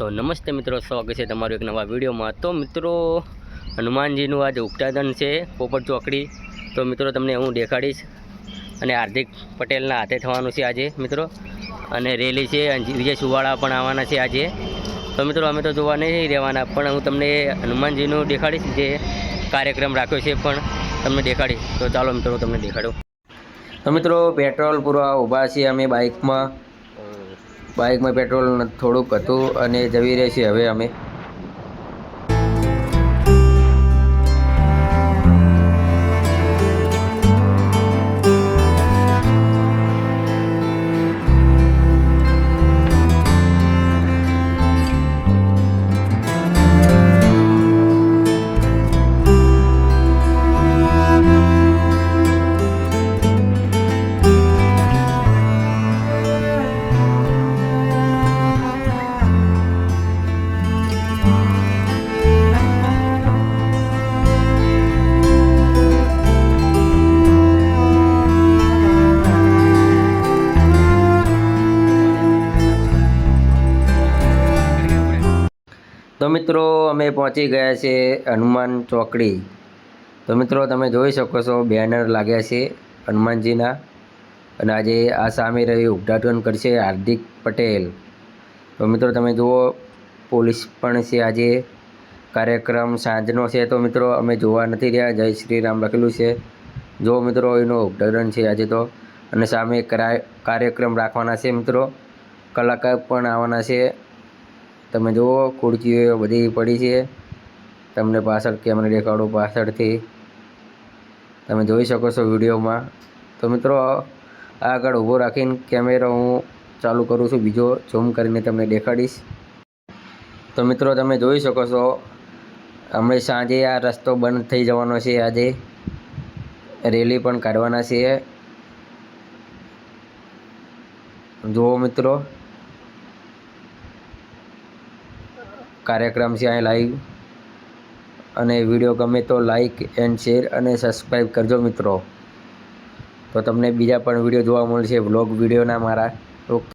તો નમસ્તે મિત્રો, સ્વાગત છે તમારું એક નવા વિડીયોમાં। તો મિત્રો, હનુમાનજીનું આજે ઉદ્ઘાટન છે પોપટ ચોકડી। તો મિત્રો તમને હું દેખાડીશ અને હાર્દિક પટેલના હાથે થવાનું છે આજે મિત્રો। અને રેલી છે, વિજય સુવાળા પણ આવવાના છે આજે। તો મિત્રો અમે તો જોવા નહીં રહેવાના, પણ હું તમને હનુમાનજીનું દેખાડીશ, જે કાર્યક્રમ રાખ્યો છે પણ તમને દેખાડીશ। તો ચાલો મિત્રો તમને દેખાડું। તો મિત્રો પેટ્રોલ પૂરવા ઊભા છીએ અમે બાઇકમાં પેટ્રોલ થોડુંક હતું અને જવી રહી છે હવે અમે। તો મિત્રો અમે પહોંચી ગયા છે હનુમાન ચોકડી। તો મિત્રો તમે જોઈ શકો છો બેનર લાગ્યા છે હનુમાનજીના, અને આજે આ સામે રહ્યું ઉદ્ઘાટન કરશે હાર્દિક પટેલ। તો મિત્રો તમે જુઓ, પોલીસ પણ છે। આજે કાર્યક્રમ સાંજનો છે, તો મિત્રો અમે જોવા નથી રહ્યા। જય શ્રી રામ લખેલું છે, જો મિત્રો એનું ઉદ્ઘાટન છે આજે તો। અને સામે કાર્યક્રમ રાખવાના છે મિત્રો, કલાકાર પણ આવવાના છે। તમે જુઓ, ખુરશીઓ બધી પડી છે, તમને પાછળ કેમેરા દેખાડું પાછળથી, તમે જોઈ શકો છો વિડીયોમાં। તો મિત્રો આગળ ઊભો રાખીને કેમેરો હું ચાલુ કરું છું, બીજો ઝૂમ કરીને તમને દેખાડીશ। તો મિત્રો તમે જોઈ શકો છો, હમણાં સાંજે આ રસ્તો બંધ થઈ જવાનો છે। આજે રેલી પણ કાઢવાના છે, જુઓ મિત્રો કાર્યક્રમ છે અહીં લાઈવ। અને વિડીયો ગમે તો લાઈક એન્ડ શેર અને સબસ્ક્રાઈબ કરજો મિત્રો। તો તમને બીજા પણ વિડીયો જોવા મળશે વ્લોગ વિડીયોના મારા। ઓકે।